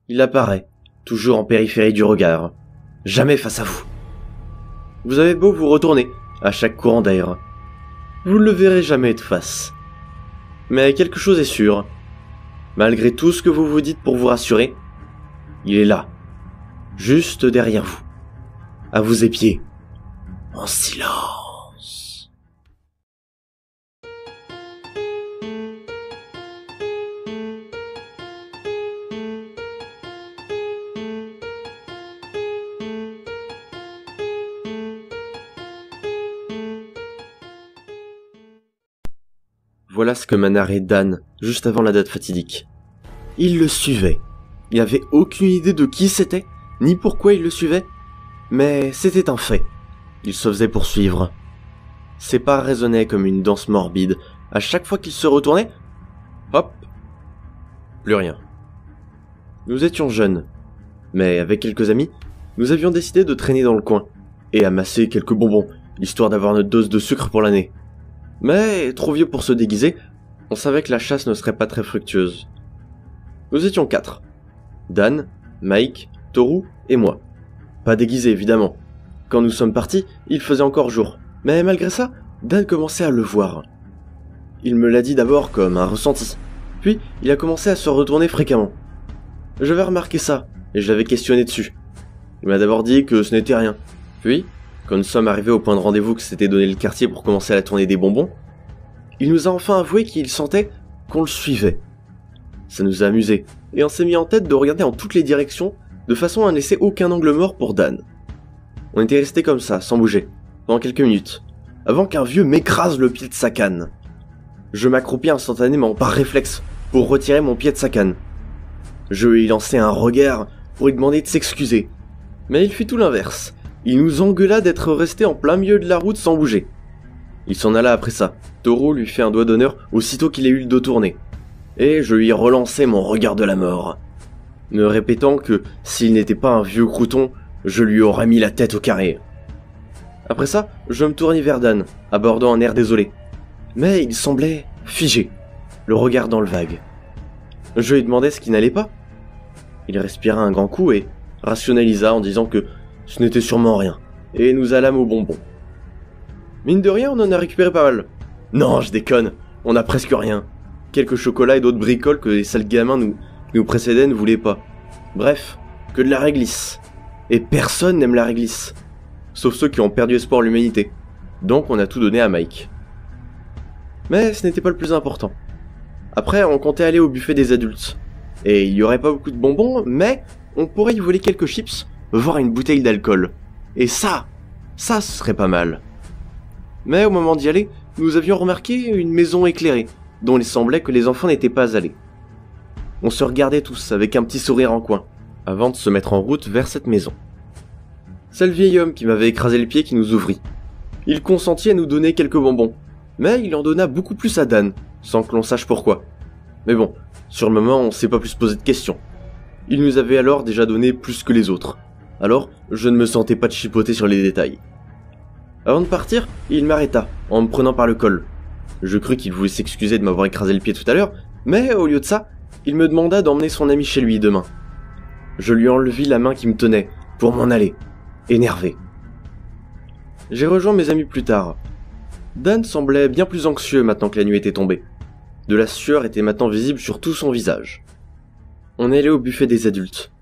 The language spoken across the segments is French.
Il apparaît, toujours en périphérie du regard, jamais face à vous. Vous avez beau vous retourner à chaque courant d'air, vous ne le verrez jamais de face. Mais quelque chose est sûr, malgré tout ce que vous vous dites pour vous rassurer, il est là, juste derrière vous, à vous épier, en silence. Voilà ce que m'a narré Dan, juste avant la date fatidique. Il le suivait. Il n'avait aucune idée de qui c'était, ni pourquoi il le suivait, mais c'était un fait. Il se faisait poursuivre. Ses pas résonnaient comme une danse morbide. À chaque fois qu'il se retournait, hop, plus rien. Nous étions jeunes, mais avec quelques amis, nous avions décidé de traîner dans le coin et amasser quelques bonbons, histoire d'avoir notre dose de sucre pour l'année. Mais, trop vieux pour se déguiser, on savait que la chasse ne serait pas très fructueuse. Nous étions 4. Dan, Mike, Toru et moi. Pas déguisés évidemment. Quand nous sommes partis, il faisait encore jour. Mais malgré ça, Dan commençait à le voir. Il me l'a dit d'abord comme un ressenti. Puis, il a commencé à se retourner fréquemment. J'avais remarqué ça, et je l'avais questionné dessus. Il m'a d'abord dit que ce n'était rien. Puis, quand nous sommes arrivés au point de rendez-vous que s'était donné le quartier pour commencer à la tournée des bonbons, il nous a enfin avoué qu'il sentait qu'on le suivait. Ça nous a amusés, et on s'est mis en tête de regarder en toutes les directions, de façon à ne laisser aucun angle mort pour Dan. On était restés comme ça, sans bouger, pendant quelques minutes, avant qu'un vieux m'écrase le pied de sa canne. Je m'accroupis instantanément, par réflexe, pour retirer mon pied de sa canne. Je lui ai lancé un regard pour lui demander de s'excuser, mais il fit tout l'inverse. Il nous engueula d'être resté en plein milieu de la route sans bouger. Il s'en alla après ça. Toru lui fait un doigt d'honneur aussitôt qu'il ait eu le dos tourné. Et je lui ai relancé mon regard de la mort, me répétant que s'il n'était pas un vieux crouton, je lui aurais mis la tête au carré. Après ça, je me tournai vers Dan, abordant un air désolé. Mais il semblait figé, le regard dans le vague. Je lui demandai ce qui n'allait pas. Il respira un grand coup et rationalisa en disant que ce n'était sûrement rien, et nous allâmes au bonbon. Mine de rien, on en a récupéré pas mal. Non, je déconne, on a presque rien. Quelques chocolats et d'autres bricoles que les sales gamins qui nous précédaient ne voulaient pas. Bref, que de la réglisse. Et personne n'aime la réglisse. Sauf ceux qui ont perdu espoir en l'humanité. Donc on a tout donné à Mike. Mais ce n'était pas le plus important. Après, on comptait aller au buffet des adultes. Et il y aurait pas beaucoup de bonbons, mais on pourrait y voler quelques chips, voire une bouteille d'alcool. Et ça ce serait pas mal. Mais au moment d'y aller, nous avions remarqué une maison éclairée, dont il semblait que les enfants n'étaient pas allés. On se regardait tous avec un petit sourire en coin, avant de se mettre en route vers cette maison. C'est le vieil homme qui m'avait écrasé le pied qui nous ouvrit. Il consentit à nous donner quelques bonbons, mais il en donna beaucoup plus à Dan, sans que l'on sache pourquoi. Mais bon, sur le moment on s'est pas plus posé de questions. Il nous avait alors déjà donné plus que les autres, alors je ne me sentais pas de chipoter sur les détails. Avant de partir, il m'arrêta, en me prenant par le col. Je crus qu'il voulait s'excuser de m'avoir écrasé le pied tout à l'heure, mais au lieu de ça, il me demanda d'emmener son ami chez lui demain. Je lui enlevis la main qui me tenait, pour m'en aller, énervé. J'ai rejoint mes amis plus tard. Dan semblait bien plus anxieux maintenant que la nuit était tombée. De la sueur était maintenant visible sur tout son visage. On est allé au buffet des adultes.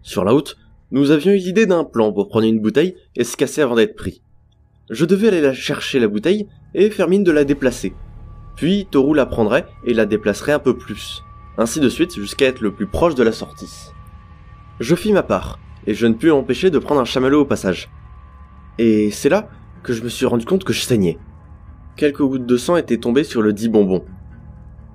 Sur la route, nous avions eu l'idée d'un plan pour prendre une bouteille et se casser avant d'être pris. Je devais aller la chercher la bouteille et faire mine de la déplacer. Puis Toru la prendrait et la déplacerait un peu plus. Ainsi de suite jusqu'à être le plus proche de la sortie. Je fis ma part, et je ne pus empêcher de prendre un chamallow au passage. Et c'est là que je me suis rendu compte que je saignais. Quelques gouttes de sang étaient tombées sur le dit bonbon.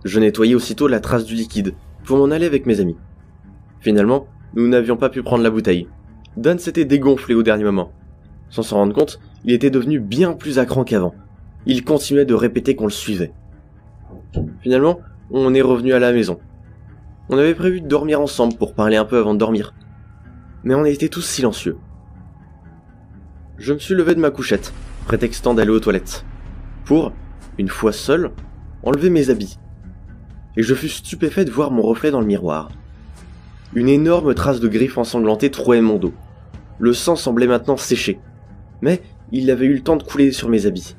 Je nettoyai aussitôt la trace du liquide, pour m'en aller avec mes amis. Finalement, nous n'avions pas pu prendre la bouteille. Dan s'était dégonflé au dernier moment. Sans s'en rendre compte, il était devenu bien plus à cran qu'avant. Il continuait de répéter qu'on le suivait. Finalement, on est revenu à la maison. On avait prévu de dormir ensemble pour parler un peu avant de dormir. Mais on était tous silencieux. Je me suis levé de ma couchette, prétextant d'aller aux toilettes. Pour, une fois seul, enlever mes habits. Et je fus stupéfait de voir mon reflet dans le miroir. Une énorme trace de griffe ensanglantée trouait mon dos. Le sang semblait maintenant sécher, mais il avait eu le temps de couler sur mes habits.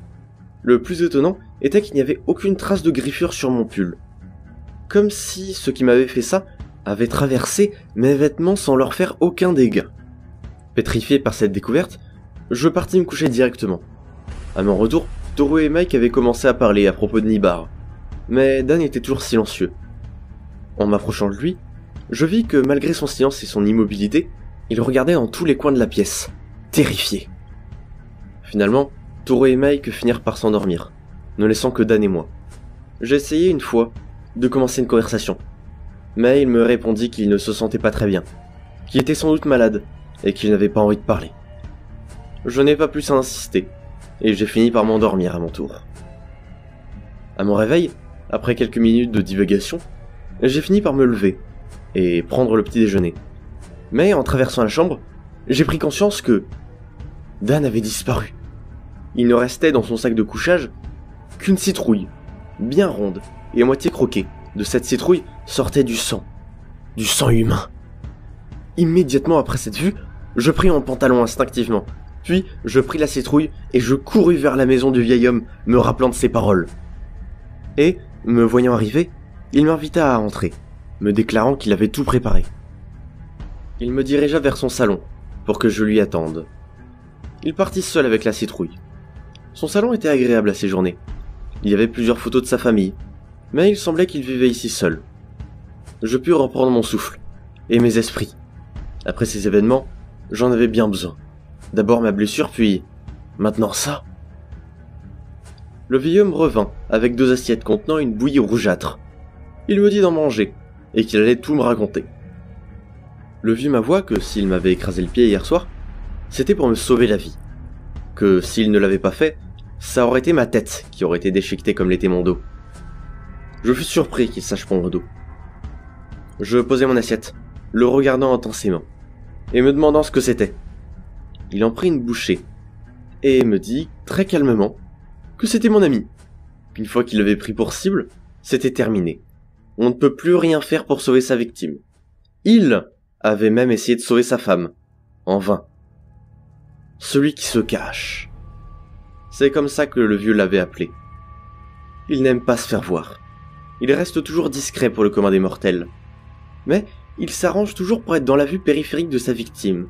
Le plus étonnant était qu'il n'y avait aucune trace de griffure sur mon pull. Comme si ce qui m'avait fait ça avait traversé mes vêtements sans leur faire aucun dégât. Pétrifié par cette découverte, je partis me coucher directement. À mon retour, Toru et Mike avaient commencé à parler à propos de Nibar, mais Dan était toujours silencieux. En m'approchant de lui, je vis que malgré son silence et son immobilité, il regardait dans tous les coins de la pièce, terrifié. Finalement, Toru et Mike finirent par s'endormir, ne laissant que Dan et moi. J'ai essayé une fois de commencer une conversation, mais il me répondit qu'il ne se sentait pas très bien, qu'il était sans doute malade et qu'il n'avait pas envie de parler. Je n'ai pas plus à insister, et j'ai fini par m'endormir à mon tour. À mon réveil, après quelques minutes de divagation, j'ai fini par me lever et prendre le petit déjeuner. Mais en traversant la chambre, j'ai pris conscience que Dan avait disparu. Il ne restait dans son sac de couchage qu'une citrouille, bien ronde et à moitié croquée. De cette citrouille sortait du sang humain. Immédiatement après cette vue, je pris mon pantalon instinctivement, puis je pris la citrouille et je courus vers la maison du vieil homme, me rappelant de ses paroles. Et, me voyant arriver, il m'invita à entrer, me déclarant qu'il avait tout préparé. Il me dirigea vers son salon, pour que je lui attende. Il partit seul avec la citrouille. Son salon était agréable à séjourner. Il y avait plusieurs photos de sa famille, mais il semblait qu'il vivait ici seul. Je pus reprendre mon souffle, et mes esprits. Après ces événements, j'en avais bien besoin. D'abord ma blessure, puis maintenant ça. Le vieil homme revint avec 2 assiettes contenant une bouillie rougeâtre. Il me dit d'en manger, et qu'il allait tout me raconter. Le vieux m'avoua que s'il m'avait écrasé le pied hier soir, c'était pour me sauver la vie. Que s'il ne l'avait pas fait, ça aurait été ma tête qui aurait été déchiquetée comme l'était mon dos. Je fus surpris qu'il sache pondre d'eau. Je posai mon assiette, le regardant intensément, et me demandant ce que c'était. Il en prit une bouchée, et me dit, très calmement, que c'était mon ami. Qu'une fois qu'il l'avait pris pour cible, c'était terminé. On ne peut plus rien faire pour sauver sa victime. Il avait même essayé de sauver sa femme, en vain. Celui qui se cache. C'est comme ça que le vieux l'avait appelé. Il n'aime pas se faire voir. Il reste toujours discret pour le commun des mortels. Mais il s'arrange toujours pour être dans la vue périphérique de sa victime.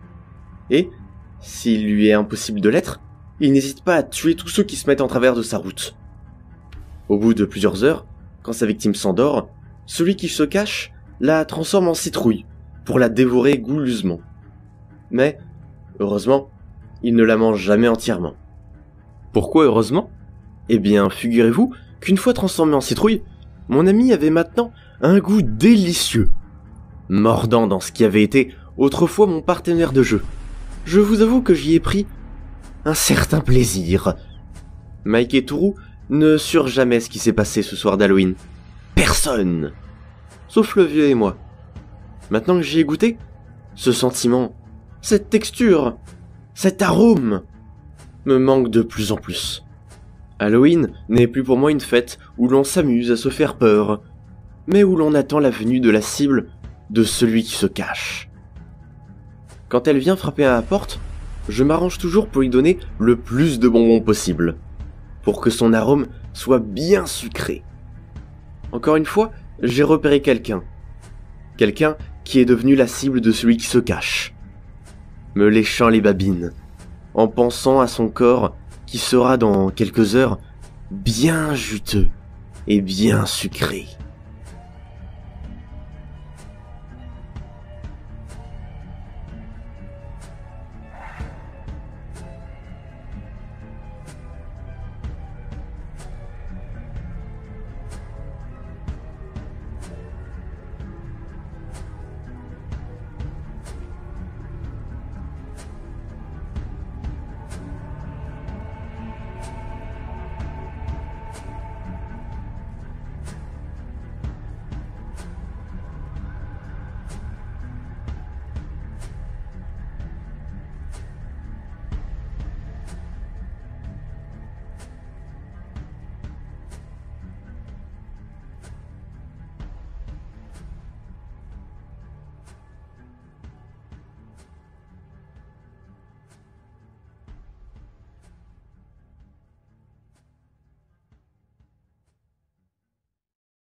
Et, s'il lui est impossible de l'être, il n'hésite pas à tuer tous ceux qui se mettent en travers de sa route. Au bout de plusieurs heures, quand sa victime s'endort, celui qui se cache la transforme en citrouille pour la dévorer gouleusement. Mais, heureusement, il ne la mange jamais entièrement. Pourquoi heureusement ? Eh bien, figurez-vous qu'une fois transformé en citrouille, mon ami avait maintenant un goût délicieux, mordant dans ce qui avait été autrefois mon partenaire de jeu. Je vous avoue que j'y ai pris un certain plaisir. Mike et Toru ne surent jamais ce qui s'est passé ce soir d'Halloween. Personne, sauf le vieux et moi. Maintenant que j'y ai goûté, ce sentiment, cette texture, cet arôme, me manque de plus en plus. Halloween n'est plus pour moi une fête où l'on s'amuse à se faire peur, mais où l'on attend la venue de la cible de celui qui se cache. Quand elle vient frapper à la porte, je m'arrange toujours pour lui donner le plus de bonbons possible, pour que son arôme soit bien sucré. Encore une fois, j'ai repéré quelqu'un qui est devenu la cible de celui qui se cache, me léchant les babines, en pensant à son corps qui sera dans quelques heures bien juteux et bien sucré.